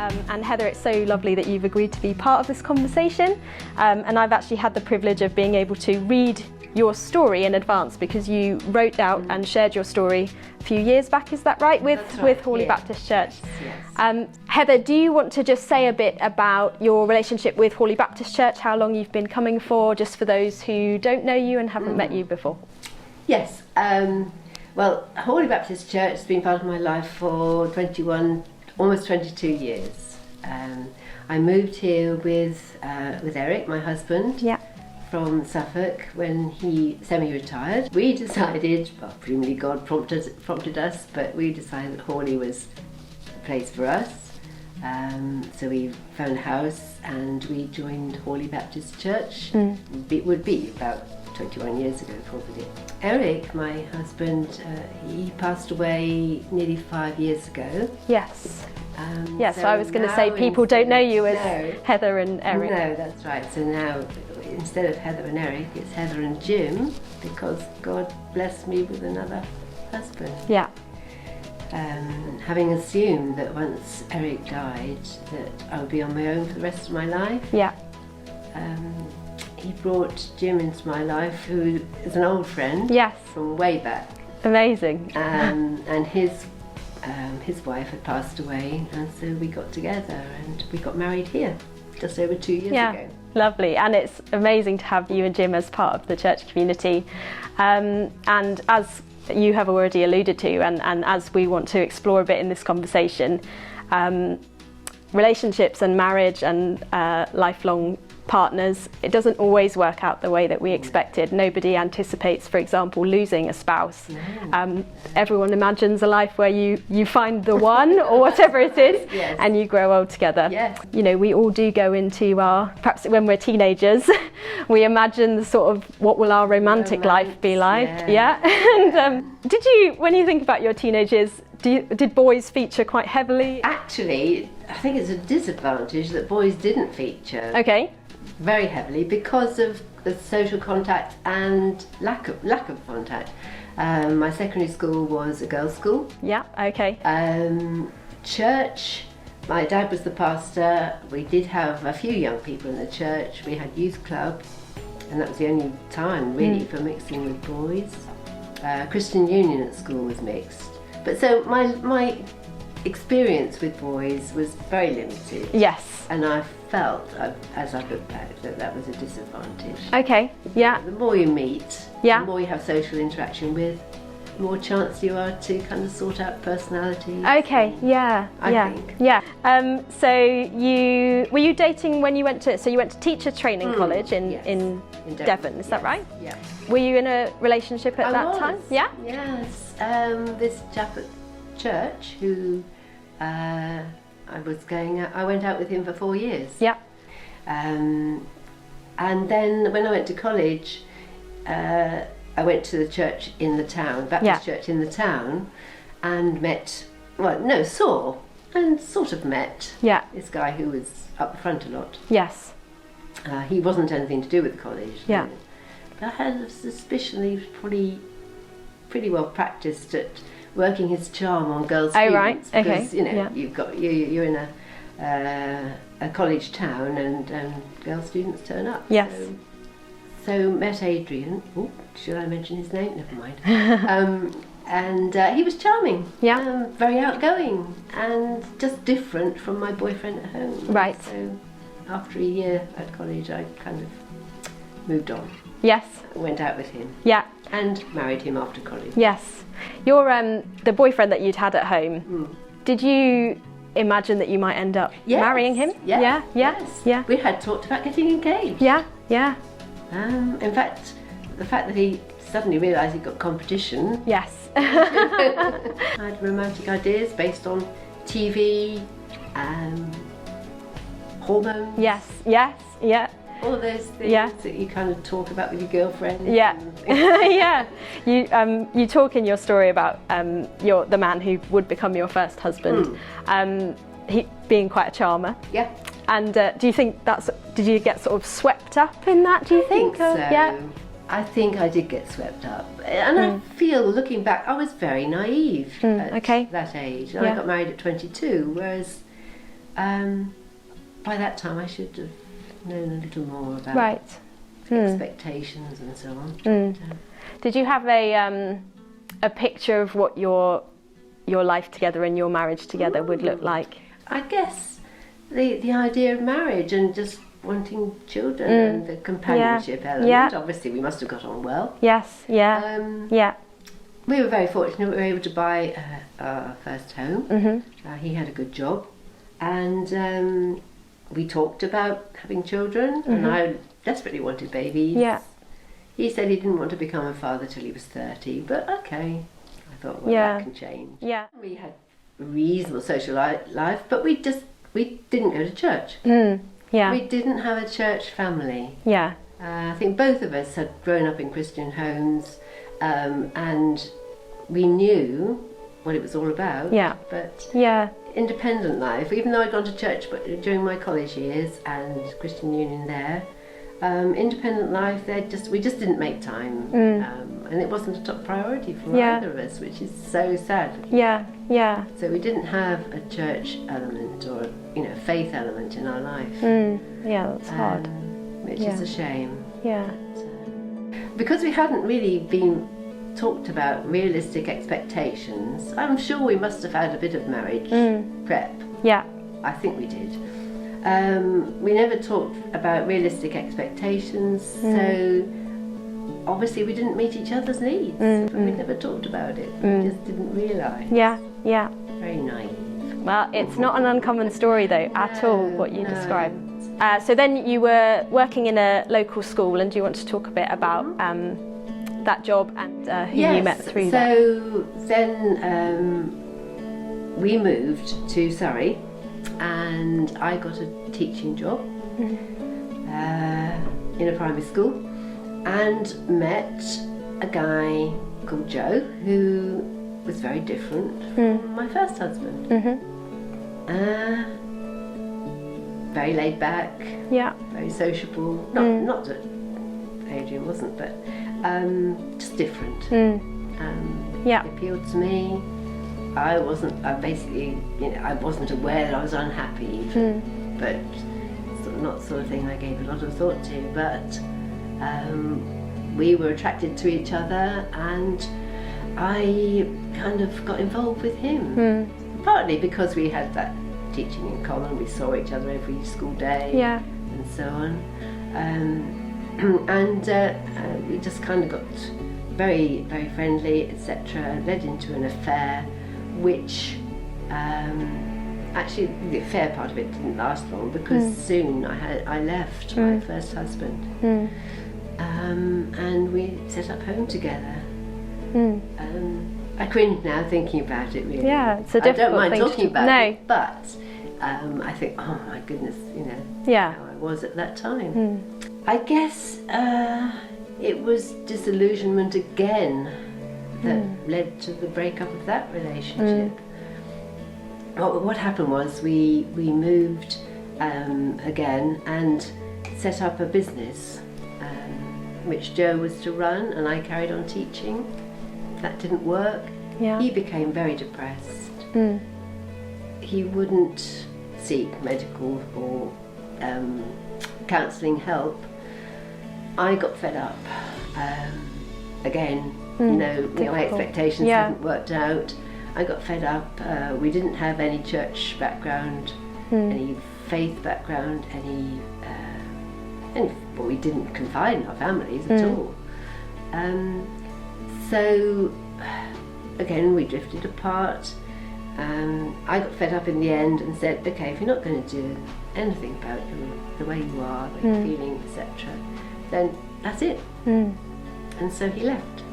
And Heather, it's so lovely that you've agreed to be part of this conversation. And I've actually had the privilege of being able to read your story in advance, because you wrote out and shared your story a few years back, is that right? With Hawley Baptist Church. Yes. Heather, do you want to just say a bit about your relationship with Hawley Baptist Church, how long you've been coming for, just for those who don't know you and haven't met you before? Yes. Well, Hawley Baptist Church has been part of my life for almost 22 years. I moved here with Eric, my husband, from Suffolk when he semi-retired. We decided, well, presumably God prompted us, but we decided that Hawley was the place for us. So we found a house and we joined Hawley Baptist Church. It would be about 21 years ago, probably. Eric, my husband, he passed away nearly 5 years ago. Yes. So I was going to say, people don't know you as Heather and Eric. No, that's right. So now, instead of Heather and Eric, it's Heather and Jim, because God blessed me with another husband. Yeah. Having assumed that once Eric died, that I would be on my own for the rest of my life. Yeah. He brought Jim into my life, who is an old friend. Yes. From way back. Amazing. And his wife had passed away, and so we got together and we got married here just over 2 years ago. Lovely, and it's amazing to have you and Jim as part of the church community. And as you have already alluded to, and as we want to explore a bit in this conversation, relationships and marriage and lifelong partners, it doesn't always work out the way that we expected. Nobody anticipates, for example, losing a spouse. Everyone imagines a life where you find the one or whatever it is, and you grow old together. You know, we all do go into perhaps when we're teenagers, we imagine the sort of, what will our romantic life be like? And did you, when you think about your teenage years, did boys feature quite heavily? Actually, I think it's a disadvantage that boys didn't feature. Okay. Very heavily, because of the social contact and lack of contact. My secondary school was a girls' school. Yeah, okay. Church, my dad was the pastor. We did have a few young people in the church. We had youth club, and that was the only time really for mixing with boys. Christian Union at school was mixed. But so my experience with boys was very limited. Yes. And I felt, as I look back, that was a disadvantage. Okay, yeah. The more you meet, the more you have social interaction with, the more chance you are to kind of sort out personalities. Okay, I think. So were you dating when you went to teacher training college in Devon, is that right? Yeah. Were you in a relationship at that time? Yeah? Yes. This chap at church who I went out with him for 4 years. Yeah. And then when I went to college, I went to the church in the town, Baptist church in the town, and saw and sort of met this guy who was up the front a lot. Yes. He wasn't anything to do with the college. Yeah. But I had a suspicion he was probably pretty well practiced at working his charm on girls' students. Oh, right. Okay. Because, you're in a college town, and girl students turn up. Yes. So met Adrian. Oh, should I mention his name? Never mind. And he was charming. Yeah. Very outgoing and just different from my boyfriend at home. Right. So after a year at college, I kind of moved on. Yes. Went out with him. Yeah. And married him after college. Yes. Your the boyfriend that you'd had at home. Did you imagine that you might end up marrying him? Yes. Yeah. We had talked about getting engaged. Yeah. In fact, the fact that he suddenly realised he got competition. Yes. I had romantic ideas based on TV, hormones. Yes. All those things that you kind of talk about with your girlfriend. Yeah. Yeah. You talk in your story about the man who would become your first husband, he being quite a charmer. Yeah. And do you think did you get sort of swept up in that, do you think? So. Yeah. I think I did get swept up. And I feel, looking back, I was very naive at that age. I got married at 22, whereas by that time I should have known a little more about Right. expectations and so on. Did you have a picture of what your life together and your marriage together would look like? I guess the idea of marriage and just wanting children and the companionship element. Yeah. Obviously, we must have got on well. Yes. Yeah. Yeah. We were very fortunate. We were able to buy our first home. He had a good job, and we talked about having children. And I desperately wanted babies. Yeah. He said he didn't want to become a father till he was 30, but okay. I thought, well, Yeah. that can change. Yeah. We had a reasonable social life, but we didn't go to church. Yeah. We didn't have a church family. Yeah. I think both of us had grown up in Christian homes, and we knew what it was all about. Yeah. But Yeah. independent life, even though I'd gone to church during my college years and Christian Union there, independent life, we just didn't make time, and it wasn't a top priority for either of us, which is so sad. Yeah. Yeah. So we didn't have a church element or faith element in our life. Yeah, that's hard. Which is a shame. Yeah. Because we hadn't really been talked about realistic expectations, I'm sure we must have had a bit of marriage prep. Yeah. I think we did. We never talked about realistic expectations, so obviously we didn't meet each other's needs. But we never talked about it. We just didn't realise. Yeah. Yeah. Very naive. Well, it's not an uncommon story though at all what you describe. So then you were working in a local school, and do you want to talk a bit about that job and who you met through that? So then we moved to Surrey, and I got a teaching job in a primary school, and met a guy called Joe who was very different from my first husband. Very laid back, very sociable. Not that Adrian wasn't, but just different. He appealed to me. I wasn't aware that I was unhappy, but not the sort of thing I gave a lot of thought to. But we were attracted to each other, and I kind of got involved with him. Partly because we had that teaching in common, we saw each other every school day, and so on. And we just kind of got very, very friendly, etc. Led into an affair, which actually the affair part of it didn't last long, because soon I left my first husband, and we set up home together. I cringe now thinking about it, really. Yeah, it's a difficult I don't mind thing talking to about no. it, but I think, oh my goodness, how I was at that time. I guess it was disillusionment again that led to the breakup of that relationship. What happened was we moved again and set up a business which Joe was to run, and I carried on teaching. That didn't work. He became very depressed. He wouldn't seek medical or counselling help. I got fed up. Again, my expectations hadn't worked out. I got fed up. We didn't have any church background, any faith background, well, we didn't confide in our families at all. So again, we drifted apart. I got fed up in the end and said, okay, if you're not going to do anything about the way you are, the way you're feeling, etc., then that's it. And so he left.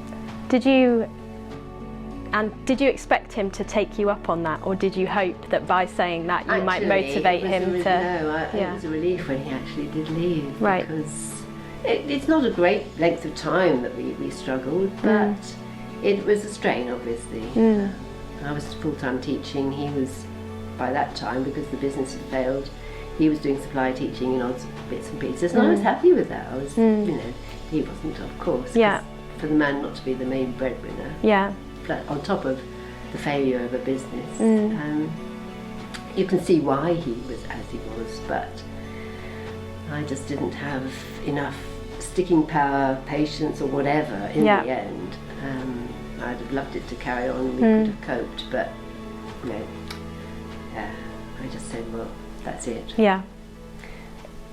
Did you expect him to take you up on that, or did you hope that by saying that you might motivate him to? No, it was a relief when he actually did leave. Right. Because it's not a great length of time that we struggled, but it was a strain, obviously. I was full-time teaching. He was, by that time, because the business had failed, he was doing supply teaching in odds bits and pieces, and I was happy with that. I was, he wasn't, of course. For the man not to be the main breadwinner. But on top of the failure of a business. you can see why he was as he was, but I just didn't have enough sticking power, patience, or whatever in the end. I'd have loved it to carry on. We could have coped, but no. I just said, well, that's it. Yeah.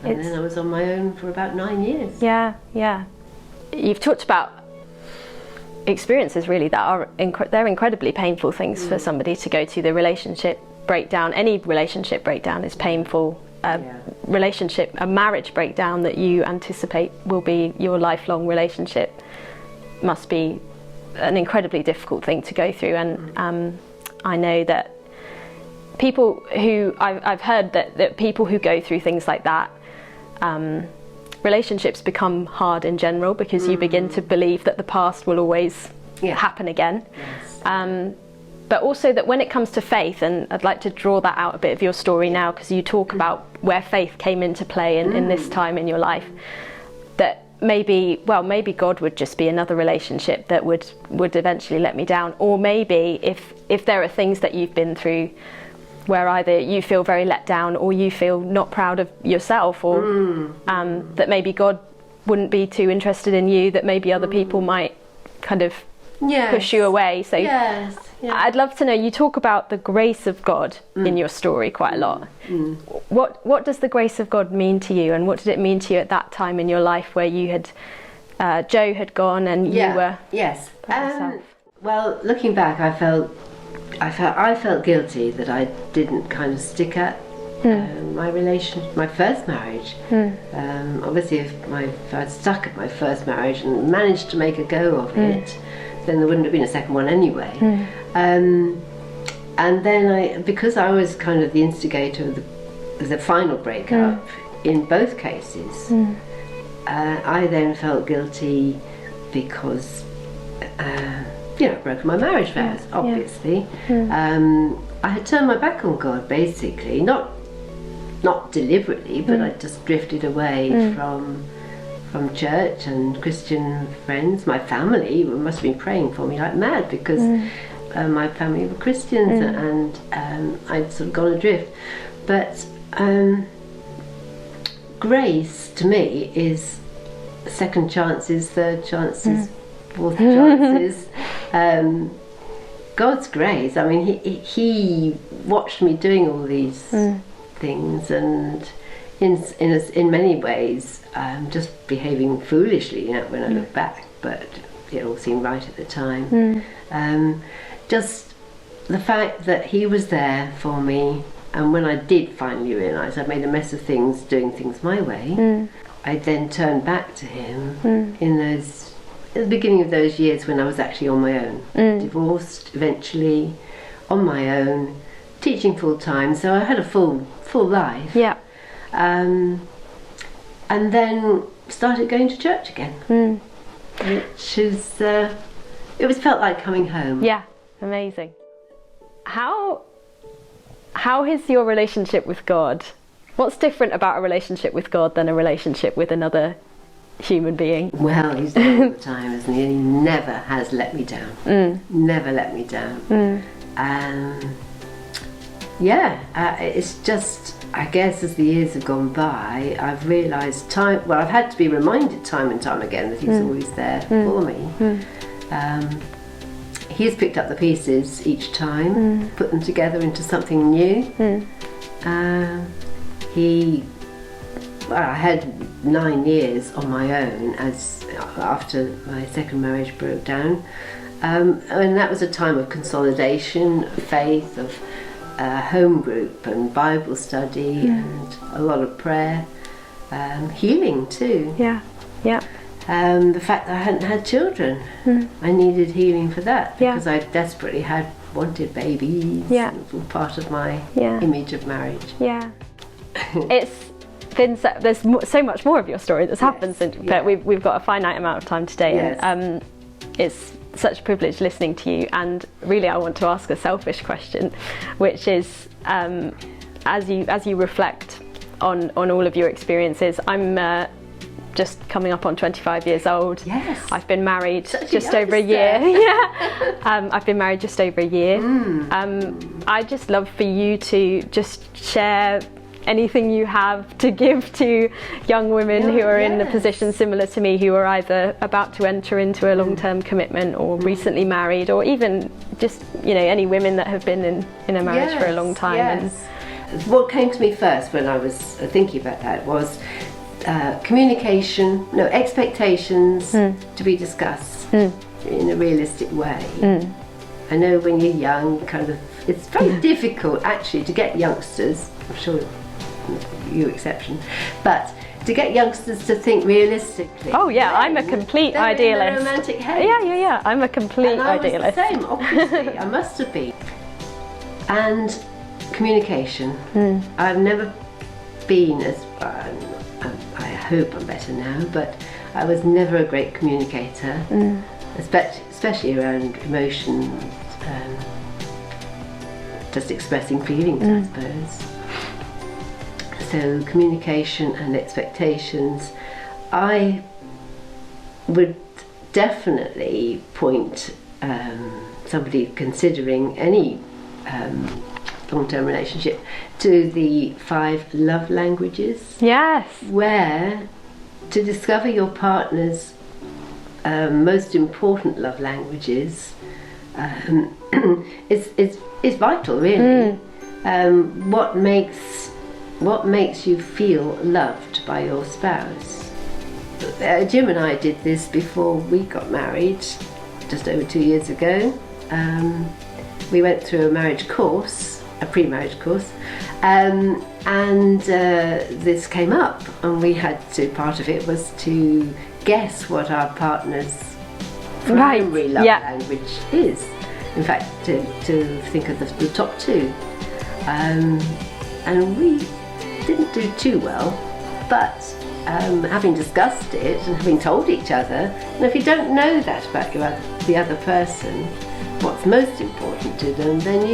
And then I was on my own for about 9 years. Yeah, yeah. You've talked about experiences really that are they're incredibly painful things for somebody to go to. The relationship breakdown, any relationship breakdown is painful. A marriage breakdown that you anticipate will be your lifelong relationship must be an incredibly difficult thing to go through. And I know that people who I've heard that people who go through things like that, relationships become hard in general because you begin to believe that the past will always happen again. Yes. But also that when it comes to faith, and I'd like to draw that out a bit of your story now, because you talk about where faith came into play in this time in your life, that maybe God would just be another relationship that would eventually let me down. Or maybe if there are things that you've been through where either you feel very let down or you feel not proud of yourself, or that maybe God wouldn't be too interested in you, that maybe other people might kind of push you away. So I'd love to know, you talk about the grace of God in your story quite a lot. What does the grace of God mean to you, and what did it mean to you at that time in your life where you had Joe had gone and you were by yourself? Well, looking back, I felt guilty that I didn't kind of stick at my first marriage. Obviously, if I'd stuck at my first marriage and managed to make a go of it, then there wouldn't have been a second one anyway. And then because I was kind of the instigator of the final breakup in both cases, I then felt guilty because I'd broken my marriage vows, obviously. I had turned my back on God, basically, not deliberately, but I just drifted away from church and Christian friends. My family must have been praying for me like mad, because my family were Christians, and I'd sort of gone adrift. But grace to me is second chances, third chances, fourth chances. God's grace, I mean, he watched me doing all these things, and in many ways just behaving foolishly, when I look back, but it all seemed right at the time. Just the fact that he was there for me, and when I did finally realise I'd made a mess of things doing things my way, I then turned back to him at the beginning of those years when I was actually on my own, divorced eventually, on my own, teaching full time, so I had a full life. Yeah. And then started going to church again, which is it felt like coming home. Yeah, amazing. How is your relationship with God? What's different about a relationship with God than a relationship with another human being? Well, he's there all the time, isn't he? And he never has let me down. Never let me down. It's just, I guess, as the years have gone by, I've realised I've had to be reminded time and time again that he's always there for me. He's picked up the pieces each time, put them together into something new. I had 9 years on my own after my second marriage broke down, and that was a time of consolidation, of faith, of home group and Bible study, and a lot of prayer, healing too. The fact that I hadn't had children, I needed healing for that, because I desperately wanted babies. It was all part of my image of marriage. It's been there's so much more of your story that's happened since, but we've got a finite amount of time today, and it's such a privilege listening to you. And really, I want to ask a selfish question, which is, as you reflect on all of your experiences, I'm just coming up on 25 years old. Yes. I've been married Such a just over a year. Yeah. I've been married just over a year. I'd just love for you to just share anything you have to give to young women who are in a position similar to me, who are either about to enter into a long-term commitment or recently married, or even just, you know, any women that have been in a marriage for a long time. Yes. What came to me first when I was thinking about that was expectations to be discussed in a realistic way. I know when you're young, it's very difficult actually to get youngsters, I'm sure you exception, but to get youngsters to think realistically. Oh yeah, I'm a complete idealist. In the romantic head. Yeah, I'm a complete idealist. I was the same, obviously. I must have been. And communication. I've never been as, I hope I'm better now, but I was never a great communicator, especially around emotions, just expressing feelings, I suppose. So communication and expectations, I would definitely point somebody considering any long-term relationship to the 5 love languages. Yes. Where to discover your partner's most important love languages is vital, really. What makes you feel loved by your spouse? Jim and I did this before we got married, just over 2 years ago. We went through a marriage course, a pre-marriage course, and this came up, and we had to, part of it was to guess what our partner's primary love language is. In fact, to think of the top 2. And we didn't do too well, but having discussed it and having told each other, and if you don't know that about the other person, what's most important to them, then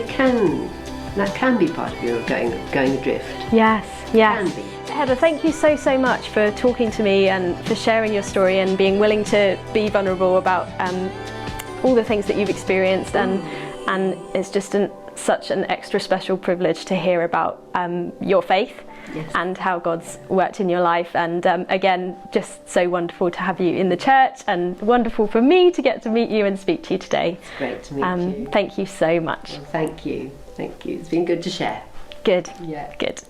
that can be part of your going adrift. Yes. Can be. Heather, thank you so much for talking to me and for sharing your story and being willing to be vulnerable about all the things that you've experienced, and it's just such an extra special privilege to hear about your faith. Yes. And how God's worked in your life, and again, just so wonderful to have you in the church, and wonderful for me to get to meet you and speak to you today. It's great to meet you. Thank you so much. Well, thank you. It's been good to share. Good. Yeah. Good.